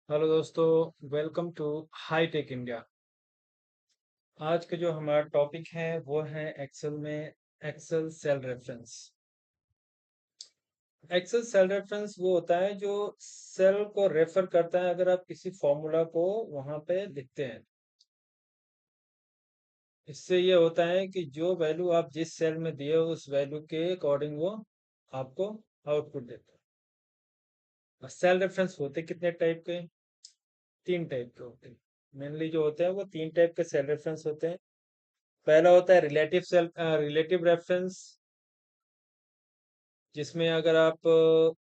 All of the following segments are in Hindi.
हेलो दोस्तों, welcome to high tech India. आज का जो हमारा टॉपिक है वो है एक्सेल में Excel cell reference. Excel cell reference वो होता है जो सेल को रेफर करता है अगर आप किसी फॉर्मूला को वहां पे लिखते हैं। इससे ये होता है कि जो वैल्यू आप जिस सेल में दिए हो उस वैल्यू के अकॉर्डिंग वो आपको आउटपुट देता है। सेल रेफरेंस होते कितने टाइप के? तीन टाइप के होते हैं। मेनली जो होते हैं वो तीन टाइप के सेल रेफरेंस होते हैं। पहला होता है रिलेटिव रेफरेंस, जिसमें अगर आप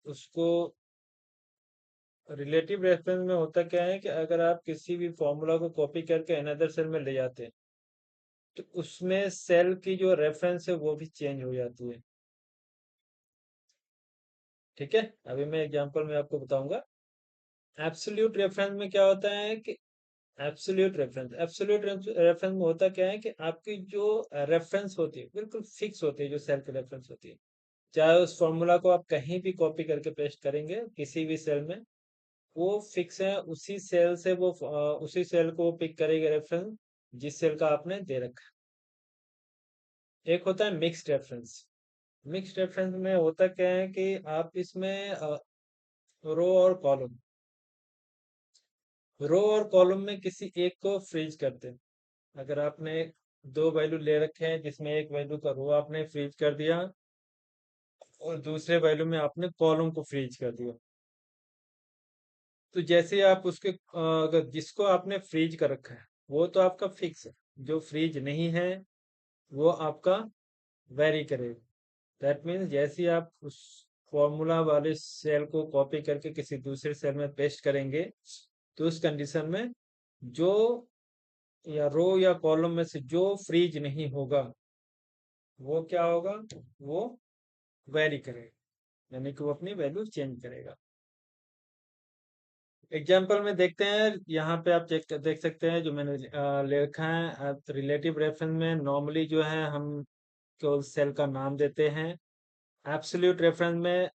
उसको रिलेटिव रेफरेंस में होता क्या है कि अगर आप किसी भी फॉर्मूला को कॉपी करके अनदर सेल में ले जाते हैं तो उसमें सेल की जो रेफरेंस है वो भी चेंज हो जाती है। ठीक है, अभी मैं एग्जांपल में आपको बताऊंगा। एब्सोल्यूट रेफरेंस में क्या होता है कि एब्सोल्यूट रेफरेंस में होता क्या है कि आपकी जो रेफरेंस होती है बिल्कुल फिक्स होती है। जो सेल की रेफरेंस होती है, चाहे उस फॉर्मूला को आप कहीं भी कॉपी करके पेस्ट करेंगे किसी भी सेल में, वो फिक्स है। उसी सेल से उसी सेल को पिक करेगा रेफरेंस जिस सेल का आपने दे रखा है। एक होता है मिक्स्ड रेफरेंस। मिक्स्ड रेफरेंस में होता क्या है कि आप इसमें रो और कॉलम में किसी एक को फ्रीज करते हैं। अगर आपने दो वैल्यू ले रखे हैं जिसमें एक वैल्यू का रो आपने फ्रीज कर दिया और दूसरे वैल्यू में आपने कॉलम को फ्रीज कर दिया, तो जैसे आप अगर जिसको आपने फ्रीज कर रखा है वो तो आपका फिक्स है। जो फ्रीज नहीं है वो आपका वेरी करेगा। दैट मीन्स जैसे ही आप उस फॉर्मूला वाले सेल को कॉपी करके किसी दूसरे सेल में पेस्ट करेंगे तो उस कंडीशन में जो या रो या कॉलम में से जो फ्रीज नहीं होगा वो क्या होगा, वो वेरी करेगा, यानी कि वो अपनी वैल्यू चेंज करेगा। एग्जाम्पल में देखते हैं, यहाँ पे आप चेक देख सकते हैं जो मैंने ले रखा है। रिलेटिव रेफरेंस में नॉर्मली जो है हम केवल सेल का नाम देते हैं। एब्सोल्यूट रेफरेंस में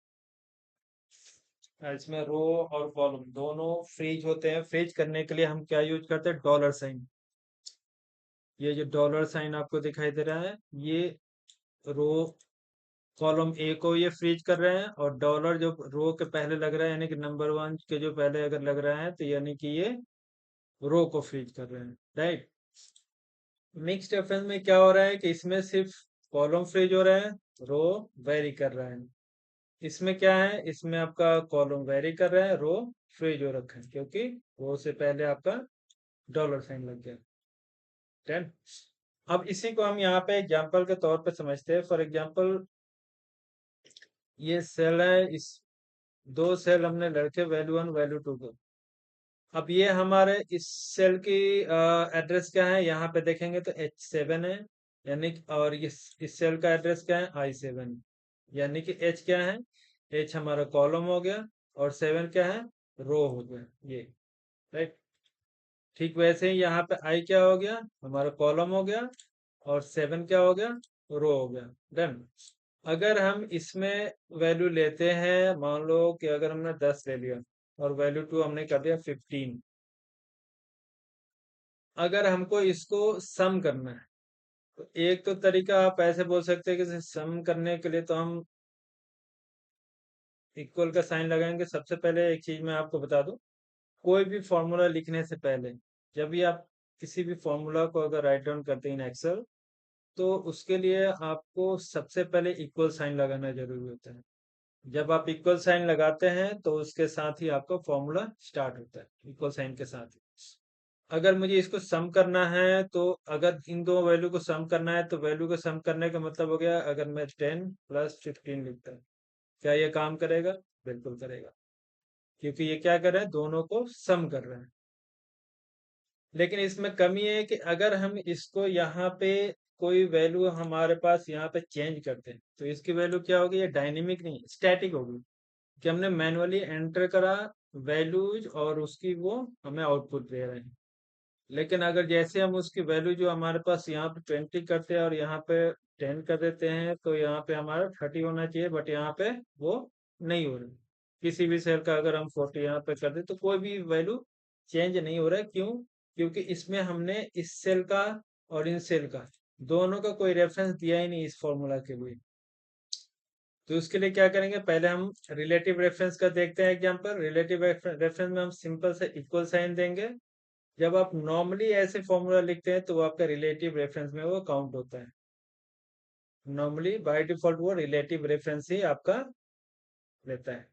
इसमें रो और कॉलम दोनों फ्रीज होते हैं। फ्रीज करने के लिए हम क्या यूज करते हैं? Dollar sign. ये जो डॉलर साइन आपको दिखाई दे रहा है, ये रो कॉलम ए को ये फ्रीज कर रहे हैं, और डॉलर जो रो के पहले लग रहा है यानी कि नंबर वन के जो पहले अगर लग रहा है तो यानी कि ये रो को फ्रीज कर रहे हैं, राइट। मिक्स्ड रेफरेंस में क्या हो रहा है कि इसमें सिर्फ कॉलम फ्रीज हो रहा है, रो वेरी कर रहा है। इसमें क्या है, इसमें आपका कॉलम वेरी कर रहा है, रो फ्रीज हो रखा है क्योंकि रो से पहले आपका डॉलर साइन लग गया। डन। अब इसी को हम यहाँ पे एग्जांपल के तौर पे समझते हैं। फॉर एग्जांपल ये सेल है, इस दो सेल हमने लड़के वैल्यू वन वैल्यू टू को। अब ये हमारे इस सेल की एड्रेस क्या है, यहाँ पे देखेंगे तो H7 है, यानी और इस सेल का एड्रेस क्या है? I7, यानी कि H क्या है? H हमारा कॉलम हो गया और 7 क्या है? रो हो गया ये, राइट। ठीक वैसे ही यहाँ पे I क्या हो गया? हमारा कॉलम हो गया, और 7 क्या हो गया? रो हो गया। डन। अगर हम इसमें वैल्यू लेते हैं, मान लो कि अगर हमने 10 ले लिया और वैल्यू टू हमने कर दिया 15। अगर हमको इसको सम करना है तो एक तो तरीका आप ऐसे बोल सकते हैं कि सम करने के लिए तो हम इक्वल का साइन लगाएंगे। सबसे पहले एक चीज मैं आपको बता दूं, कोई भी फॉर्मूला लिखने से पहले जब भी आप किसी भी फॉर्मूला को अगर राइट डाउन करते हैं इन एक्सेल, तो उसके लिए आपको सबसे पहले इक्वल साइन लगाना जरूरी होता है। जब आप इक्वल साइन लगाते हैं तो उसके साथ ही आपका फॉर्मूला स्टार्ट होता है, इक्वल साइन के साथ ही। अगर मुझे इसको सम करना है तो अगर इन दो वैल्यू को सम करना है तो वैल्यू को सम करने का मतलब हो गया, अगर मैं 10 प्लस 15 लिखता हूँ, क्या ये काम करेगा? बिल्कुल करेगा, क्योंकि ये क्या कर रहा है? दोनों को सम कर रहा है। लेकिन इसमें कमी है कि अगर हम इसको यहाँ पे कोई वैल्यू हमारे पास यहाँ पे चेंज करते हैं तो इसकी वैल्यू क्या होगी? ये डायनेमिक नहीं, स्टैटिक होगी, कि हमने मैनुअली एंटर करा वैल्यूज और उसकी वो हमें आउटपुट दे रहे हैं। लेकिन अगर जैसे हम उसकी वैल्यू जो हमारे पास यहाँ पे 20 करते हैं और यहाँ पे 10 कर देते हैं तो यहाँ पे हमारा 30 होना चाहिए, बट यहाँ पे वो नहीं हो रहा, किसी भी सेल का अगर हम 40 यहाँ पे कर दें तो कोई भी वैल्यू चेंज नहीं हो रहा है। क्यों? क्योंकि इसमें हमने इस सेल का और इन सेल का दोनों का कोई रेफरेंस दिया ही नहीं इस फॉर्मूला के लिए। तो उसके लिए क्या करेंगे, पहले हम रिलेटिव रेफरेंस का देखते हैं एग्जांपल। रिलेटिव रेफरेंस में हम सिंपल से इक्वल साइन देंगे। जब आप नॉर्मली ऐसे फॉर्मूला लिखते हैं तो वो आपका रिलेटिव रेफरेंस में वो काउंट होता है। नॉर्मली बाय डिफॉल्ट वो रिलेटिव रेफरेंस ही आपका लेता है।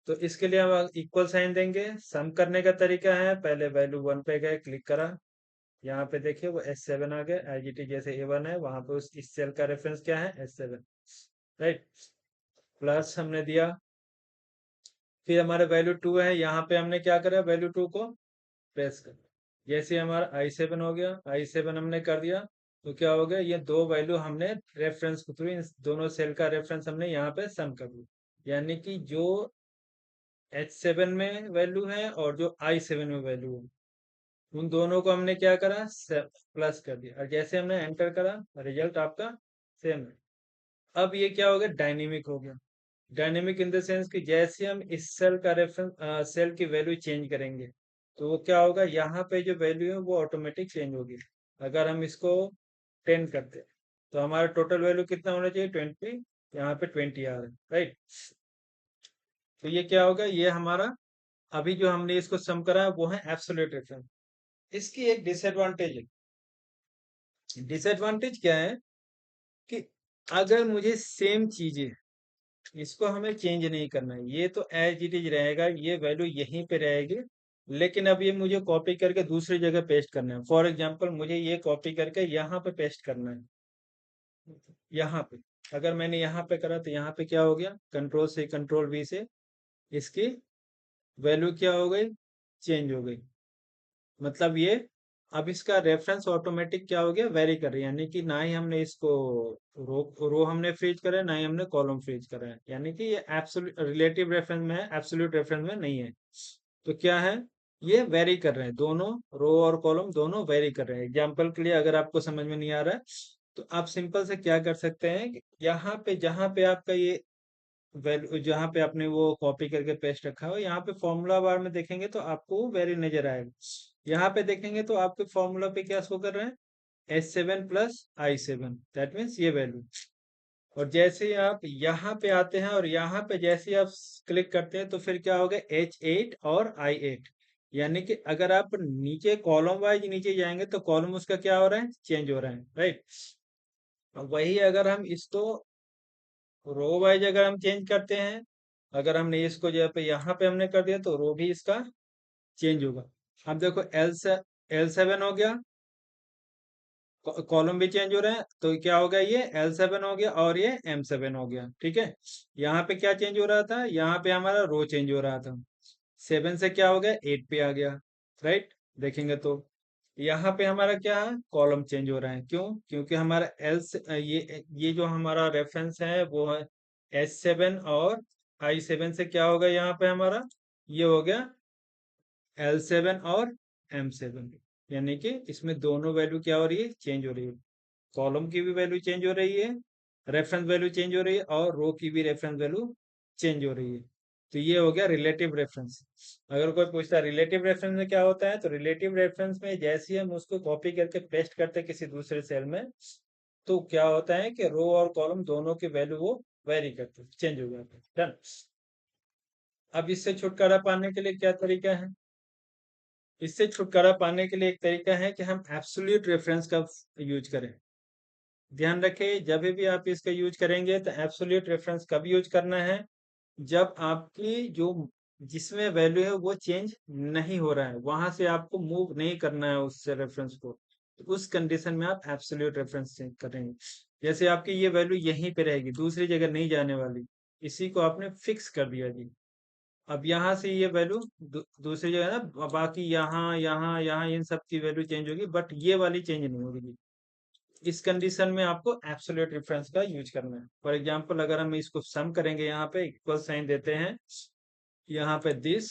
तो इसके लिए हम इक्वल साइन देंगे। सम करने का तरीका है, पहले वैल्यू 1 पे गए, क्लिक करा, यहाँ पे देखिए वो S7 आ गया, एज इट इज जैसे A1 है वहां पे उस इस सेल का रेफरेंस क्या है, S7, राइट। प्लस हमने दिया, फिर हमारे वैल्यू 2 है, यहाँ पे हमने क्या करा, वैल्यू 2 को प्रेस कर, जैसे हमारा I7 हो गया, I7 हमने कर दिया, तो क्या हो गया, ये दो वैल्यू हमने रेफरेंस के थ्रू इन दोनों सेल का रेफरेंस हमने यहाँ पे सम कर दिया। यानी कि जो H7 में वैल्यू है और जो I7 में वैल्यू है, उन दोनों को हमने क्या करा, प्लस कर दिया, और जैसे हमने एंटर करा रिजल्ट आपका सेम है। अब ये क्या हो गया, डायनेमिक हो गया। डायनेमिक इन द सेंस कि जैसे हम इस सेल का रेफरेंस सेल की वैल्यू चेंज करेंगे तो वो क्या होगा, यहाँ पे जो वैल्यू है वो ऑटोमेटिक चेंज होगी। अगर हम इसको 10 करते हैं तो हमारा टोटल वैल्यू कितना होना चाहिए, 20, यहाँ पे 20 आ रहा है, राइट। तो ये क्या होगा, ये हमारा अभी जो हमने इसको सम करा है वो है एब्सोल्यूट रेफरेंस। इसकी एक डिसएडवांटेज है। डिसएडवांटेज क्या है कि अगर मुझे सेम चीजें, इसको हमें चेंज नहीं करना है, ये तो एज इट इज रहेगा, ये वैल्यू यहीं पे रहेगी, लेकिन अब ये मुझे कॉपी करके दूसरी जगह पेस्ट करना है। फॉर एग्जांपल मुझे ये कॉपी करके यहाँ पे पेस्ट करना है, यहाँ पे। अगर मैंने यहाँ पे करा तो यहाँ पे क्या हो गया, कंट्रोल से कंट्रोल वी से इसकी वैल्यू क्या हो गई, चेंज हो गई। मतलब ये अब इसका रेफरेंस ऑटोमेटिक क्या हो गया, वेरी कर रही है, यानी कि ना ही हमने इसको रो हमने फ्रीज करा है, ना ही हमने कॉलम फ्रीज करा है, यानी कि ये एब्सोल्यूट रिलेटिव रेफरेंस में है, एब्सोल्यूट रेफरेंस में नहीं है। तो क्या है, ये वेरी कर रहे हैं, दोनों रो और कॉलम दोनों वेरी कर रहे हैं। एग्जाम्पल के लिए अगर आपको समझ में नहीं आ रहा है तो आप सिंपल से क्या कर सकते हैं कि यहाँ पे जहाँ पे आपका ये वैल्यू, जहाँ पे आपने वो कॉपी करके पेस्ट रखा हो, यहाँ पे फॉर्मूला बार में देखेंगे तो आपको वेरी नजर आएगा। यहाँ पे देखेंगे तो आपके फॉर्मूला पे क्या शो कर रहे हैं, S7 plus I7, that means ये वैल्यू। और जैसे ही आप यहाँ पे आते हैं और यहाँ पे जैसे ही आप क्लिक करते हैं तो फिर क्या होगा, H8 और I8, यानी कि अगर आप नीचे कॉलम वाइज नीचे जाएंगे तो कॉलम उसका क्या हो रहा है, चेंज हो रहा है, राइट। वही अगर हम इसको रो वाइज अगर हम चेंज करते हैं, अगर हमने इसको जो पे यहाँ पे हमने कर दिया तो रो भी इसका चेंज होगा। अब देखो L7 हो गया, कॉलम भी चेंज हो रहे हैं, तो क्या हो गया, ये L7 हो गया और ये M7 हो गया, ठीक है। यहाँ पे क्या चेंज हो रहा था, यहाँ पे हमारा रो चेंज हो रहा था, 7 से क्या हो गया, 8 पे आ गया, राइट। देखेंगे तो यहाँ पे हमारा क्या है, कॉलम चेंज हो रहा है। क्यों? क्योंकि हमारा ये जो हमारा रेफरेंस है वो है S7 और I7 से क्या होगा, यहाँ पे हमारा ये हो गया L7 और M7, यानी कि इसमें दोनों वैल्यू क्या हो रही है, चेंज हो रही है। कॉलम की भी वैल्यू चेंज हो रही है, रेफरेंस वैल्यू चेंज हो रही है, और रो की भी रेफरेंस वैल्यू चेंज हो रही है। तो ये हो गया रिलेटिव रेफरेंस। अगर कोई पूछता है रिलेटिव रेफरेंस में क्या होता है, तो रिलेटिव रेफरेंस में जैसे ही हम उसको कॉपी करके पेस्ट करते हैं किसी दूसरे सेल में, तो क्या होता है कि रो और कॉलम दोनों की वैल्यू वो वेरी करते हैं, चेंज हो जाते हैं, डन। अब इससे छुटकारा पाने के लिए क्या तरीका है, इससे छुटकारा पाने के लिए एक तरीका है कि हम एब्सोल्यूट रेफरेंस का यूज करें। ध्यान रखें, जब भी आप इसका यूज करेंगे तो एब्सोल्यूट रेफरेंस कब यूज करना है, जब आपकी जो जिसमें वैल्यू है वो चेंज नहीं हो रहा है, वहां से आपको मूव नहीं करना है उस रेफरेंस को, तो उस कंडीशन में आप एब्सोल्यूट रेफरेंस चेंज करेंगे। जैसे आपकी ये वैल्यू यहीं पे रहेगी, दूसरी जगह नहीं जाने वाली, इसी को आपने फिक्स कर दिया जी। अब यहाँ से ये वैल्यू दूसरी जगह ना, बाकी यहाँ यहाँ यहाँ इन सब की वैल्यू चेंज होगी, बट ये वाली चेंज नहीं होगी। इस कंडीशन में आपको एब्सोल्यूट रेफरेंस का यूज करना है। फॉर एग्जांपल अगर हम इसको सम करेंगे, यहाँ पे इक्वल साइन देते हैं, यहाँ पे दिस,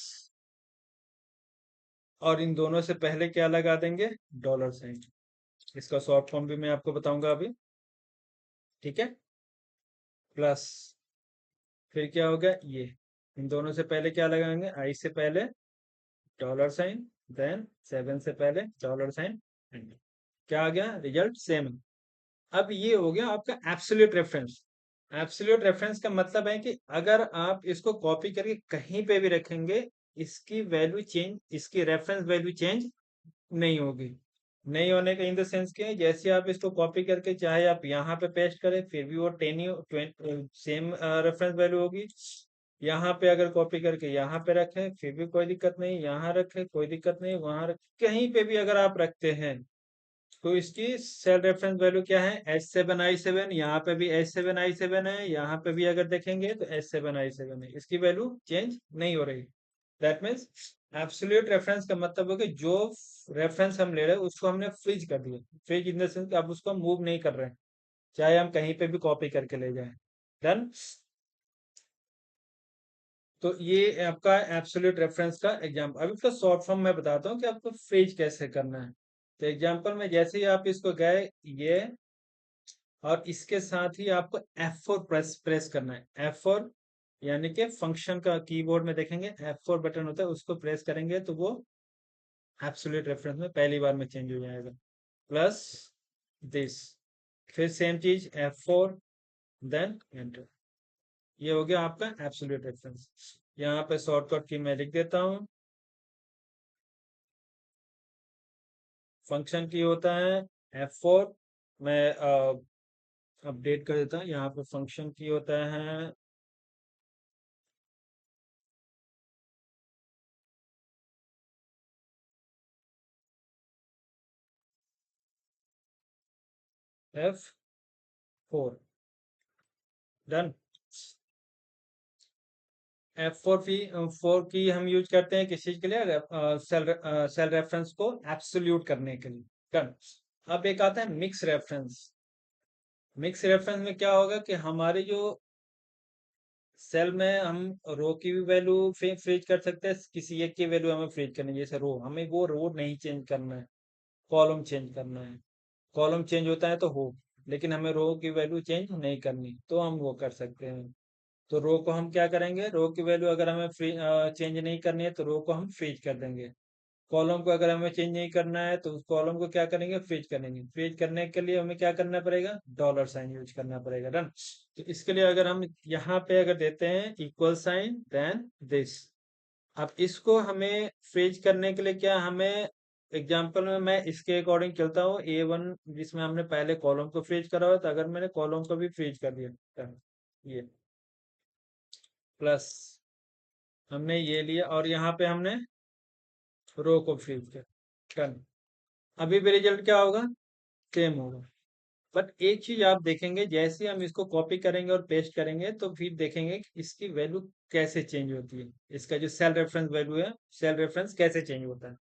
और इन दोनों से पहले क्या लगा देंगे, डॉलर साइन। इसका शॉर्ट फॉर्म भी मैं आपको बताऊंगा अभी, ठीक है। प्लस फिर क्या होगा, ये इन दोनों से पहले क्या लगाएंगे, आई से पहले डॉलर साइन, देन 7 से पहले डॉलर साइन, क्या आ गया रिजल्ट सेम। अब ये हो गया आपका एब्सोल्यूट रेफरेंस। एब्सोल्यूट रेफरेंस का मतलब है कि अगर आप इसको कॉपी करके कहीं पे भी रखेंगे, इसकी वैल्यू चेंज, इसकी रेफरेंस वैल्यू चेंज नहीं होगी। नहीं होने का इन द सेंस के, जैसे आप इसको कॉपी करके चाहे आप यहाँ पे पेस्ट करें फिर भी वो 10 सेम रेफरेंस वैल्यू होगी। यहाँ पे अगर कॉपी करके यहाँ पे रखें फिर भी कोई दिक्कत नहीं, यहाँ रखें कोई दिक्कत नहीं, वहां कहीं पे भी अगर आप रखते हैं तो इसकी सेल रेफरेंस वैल्यू क्या है, S7I7। यहाँ पे भी S7I7 है, यहाँ पे भी अगर देखेंगे तो S7I7 है, इसकी वैल्यू चेंज नहीं हो रही। दैट मीन्स एब्सोल्यूट रेफरेंस का मतलब है कि जो रेफरेंस हम ले रहे हैं उसको हमने फ्रीज कर दिया। फ्रीज इन द सेंस कि अब उसको मूव नहीं कर रहे हैं, चाहे हम कहीं पे भी कॉपी करके ले जाएं। डन। तो ये आपका एब्सोल्यूट रेफरेंस का एग्जांपल। अभी इसका शॉर्ट फॉर्म मैं बताता हूँ कि आपको फ्रीज कैसे करना है। तो एग्जांपल में जैसे ही आप इसको गए ये, और इसके साथ ही आपको F4 प्रेस करना है। F4 यानी कि फंक्शन का कीबोर्ड में देखेंगे F4 बटन होता है, उसको प्रेस करेंगे तो वो एब्सोल्यूट रेफरेंस में पहली बार में चेंज हो जाएगा। प्लस दिस, फिर सेम चीज F4, देन एंटर। ये हो गया आपका एब्सोल्यूट रेफरेंस। यहाँ पे शॉर्टकट की मैं लिख देता हूँ। फंक्शन की होता है F4, मैं अपडेट कर देता हूँ। यहाँ पे फंक्शन की होता है F4। डन। F4 की हम यूज करते हैं किस चीज के लिए, सेल रेफरेंस को एब्सोल्यूट करने के लिए। डन। अब एक आता है मिक्स रेफरेंस। मिक्स रेफरेंस में क्या होगा कि हमारी जो सेल में हम रो की भी वैल्यू फ्रीज कर सकते हैं, किसी एक की वैल्यू हमें फ्रीज करनी है, जैसे रो, हमें वो रो नहीं चेंज करना है, कॉलम चेंज करना है। कॉलम चेंज होता है तो हो, लेकिन हमें रो की वैल्यू चेंज नहीं करनी, तो हम वो कर सकते हैं। तो रो को हम क्या करेंगे, रो की वैल्यू अगर हमें चेंज नहीं करनी है तो रो को हम फ्रीज कर देंगे। कॉलम को अगर हमें चेंज नहीं करना है तो उस कॉलम को क्या करेंगे, फ्रीज करेंगे। फ्रीज करने के लिए हमें क्या करना पड़ेगा, डॉलर साइन यूज करना पड़ेगा। डन। तो इसके लिए अगर हम यहाँ पे अगर देते हैं इक्वल साइन देन दिस, अब इसको हमें फ्रीज करने के लिए क्या हमें, एग्जाम्पल में मैं इसके अकॉर्डिंग चलता हूँ A1 जिसमें हमने पहले कॉलम को फ्रीज करा हुआ था, अगर मैंने कॉलम को भी फ्रीज कर दिया done। ये प्लस हमने ये लिया और यहाँ पे हमने रो को फ्रीज किया। डन। अभी भी रिजल्ट क्या होगा, सेम होगा। बट एक चीज आप देखेंगे, जैसे हम इसको कॉपी करेंगे और पेस्ट करेंगे तो फिर देखेंगे कि इसकी वैल्यू कैसे चेंज होती है, इसका जो सेल रेफरेंस वैल्यू है, सेल रेफरेंस कैसे चेंज होता है।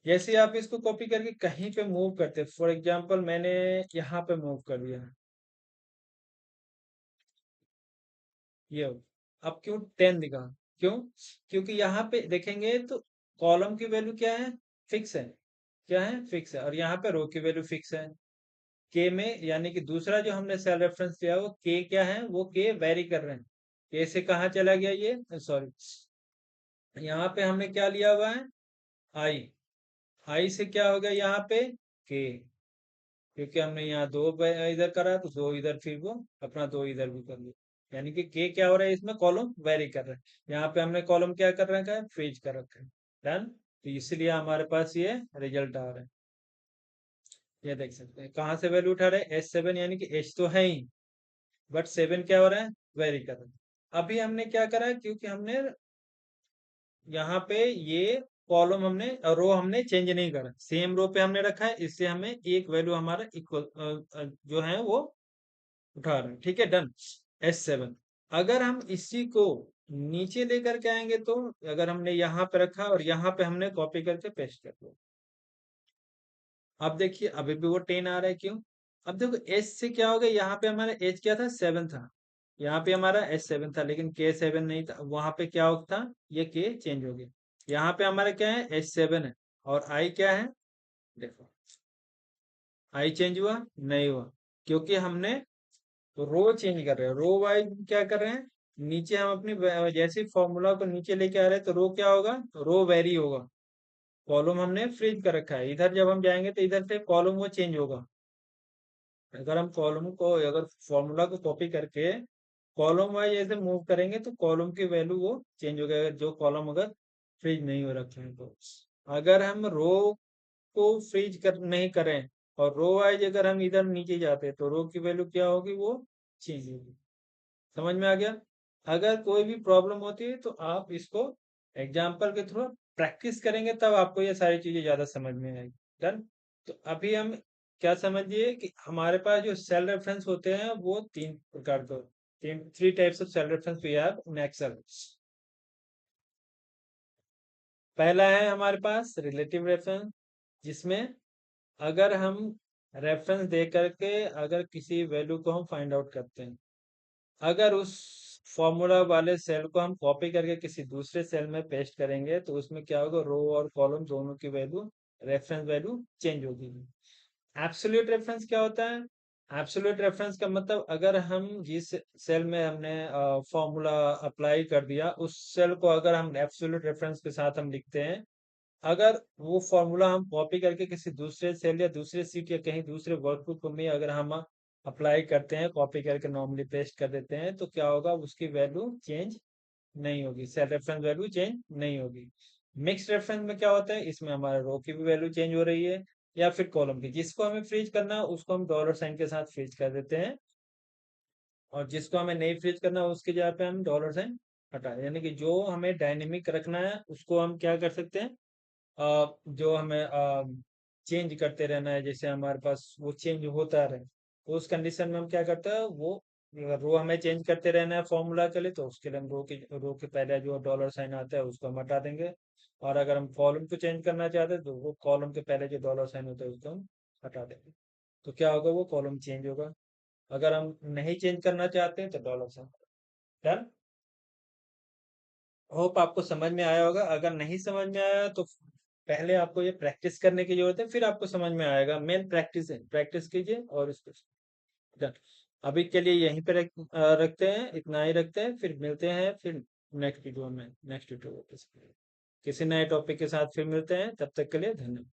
जैसे आप इसको कॉपी करके कहीं पे मूव करते हैं, फॉर एग्जांपल मैंने यहाँ पे मूव कर दिया, ये हो। अब क्यों 10 दिखा, क्यों, क्योंकि यहाँ पे देखेंगे तो कॉलम की वैल्यू क्या है, फिक्स है, क्या है, फिक्स है, और यहाँ पे रो की वैल्यू फिक्स है। के में यानी कि दूसरा जो हमने सेल रेफरेंस लिया वो के क्या है, वो के वेरी कर रहे हैं। के से कहाँ चला गया ये, सॉरी, यहाँ पे हमने क्या लिया हुआ है, आई। आई से क्या हो गया यहाँ पे, के, क्योंकि हमने यहाँ दो इधर करा तो दो इधर, फिर वो अपना दो इधर भी कर लिया, यानी कि के क्या हो रहा है, इसमें कॉलम वेरी कर रहा है। यहाँ पे हमने कॉलम क्या कर रखा है, फ्रीज कर रखा है। डन। तो इसलिए हमारे पास ये रिजल्ट आ रहा है। ये देख सकते हैं कहाँ से वैल्यू उठा रहे हैं, S7, यानी कि H तो है ही, बट 7 क्या हो रहा है, वेरी कर रहा है। अभी हमने क्या करा है, क्योंकि हमने यहाँ पे ये कॉलम हमने, रो हमने चेंज नहीं करा, सेम रो पे हमने रखा है, इससे हमें एक वैल्यू हमारा इक्वल जो है वो उठा रहे हैं। ठीक है, डन। S7। अगर हम इसी को नीचे लेकर के आएंगे तो, अगर हमने यहाँ पे रखा और यहाँ पे हमने कॉपी करके पेस्ट कर दिया, अब देखिए अभी भी वो 10 आ रहा है, क्यों, अब देखो एस से क्या हो गया, यहाँ पे हमारा एच क्या था, 7 था, यहाँ पे हमारा S7 था, लेकिन K7 नहीं था, वहां पे क्या था, ये K चेंज हो गया। यहाँ पे हमारा क्या है, S7 है, और I क्या है, देखो I चेंज हुआ नहीं हुआ, क्योंकि हमने रो चेंज कर रहे हैं, रो वाइज क्या कर रहे हैं, नीचे हम अपनी जैसे फॉर्मूला को नीचे लेके आ रहे हैं तो रो क्या होगा, रो वेरी होगा। कॉलम हमने फ्रीज कर रखा है, इधर जब हम जाएंगे तो इधर से कॉलम वो चेंज होगा। अगर हम कॉलम को, अगर फॉर्मूला को कॉपी करके कॉलम वाइज ऐसे मूव करेंगे तो कॉलम की वैल्यू वो चेंज हो जाएगा, जो कॉलम अगर फ्रीज नहीं हो रखे हैं तो। अगर हम रो को फ्रीज कर नहीं करें और रो वाइज अगर हम इधर नीचे जाते हैं तो रो की वैल्यू क्या होगी, वो चेंज होगी। समझ में आ गया? अगर कोई भी प्रॉब्लम होती है तो आप इसको एग्जाम्पल के थ्रू प्रैक्टिस करेंगे, तब आपको ये सारी चीजें ज्यादा समझ में आएगी। डन। तो अभी हम क्या समझिए कि हमारे पास जो सेल रेफरेंस होते हैं वो तीन प्रकार के, तीन three types of cell reference we have in Excel. पहला है हमारे पास रिलेटिव रेफरेंस, जिसमें अगर हम रेफरेंस दे करके अगर किसी वैल्यू को हम फाइंड आउट करते हैं, अगर उस फॉर्मूला वाले सेल को हम कॉपी करके किसी दूसरे सेल में पेस्ट करेंगे तो उसमें क्या होगा, रो और कॉलम दोनों की वैल्यू, रेफरेंस वैल्यू चेंज होगी। एब्सोल्यूट रेफरेंस क्या होता है? एब्सोल्यूट रेफरेंस का मतलब अगर हम जिस सेल में हमने फॉर्मूला अप्लाई कर दिया, उस सेल को अगर हम एब्सोल्यूट रेफरेंस के साथ हम लिखते हैं, अगर वो फॉर्मूला हम कॉपी करके किसी दूसरे सेल या दूसरे सीट या कहीं दूसरे वर्कबुक में अगर हम अप्लाई करते हैं, कॉपी करके नॉर्मली पेस्ट कर देते हैं, तो क्या होगा, उसकी वैल्यू चेंज नहीं होगी, सेल रेफरेंस वैल्यू चेंज नहीं होगी। मिक्स रेफरेंस में क्या होता है, इसमें हमारे रो की भी वैल्यू चेंज हो रही है या फिर कॉलम की, जिसको हमें फ्रीज करना है उसको हम डॉलर साइन के साथ फ्रीज कर देते हैं, और जिसको हमें नहीं फ्रीज करना है उसकी जगह पे हम डॉलर साइन हटा दें। यानी कि जो हमें डायनेमिक रखना है उसको हम क्या कर सकते हैं, जो हमें चेंज करते रहना है, जैसे हमारे पास वो चेंज होता रहे, तो उस कंडीशन में हम क्या करते हैं, वो रो हमें चेंज करते रहना है फॉर्मूला के लिए, तो उसके लिए हम रो के पहले जो डॉलर साइन आता है उसको हम हटा देंगे। और अगर हम कॉलम को चेंज करना चाहते हैं तो वो कॉलम के पहले जो डॉलर साइन होता है उसको हम हटा देंगे। तो क्या होगा, वो कॉलम चेंज होगा। अगर हम नहीं चेंज करना चाहते हैं तो डॉलर साइन। डन। होप आपको समझ में आया होगा। अगर नहीं समझ में आया तो पहले आपको ये प्रैक्टिस करने की जरूरत है, फिर आपको समझ में आएगा। मेन प्रैक्टिस है, प्रैक्टिस कीजिए और इसको डन। अभी के लिए यहीं पे रखते हैं, इतना ही रखते हैं, फिर मिलते हैं फिर नेक्स्ट वीडियो में, नेक्स्ट वीडियो किसी नए टॉपिक के साथ फिर मिलते हैं, तब तक के लिए धन्यवाद।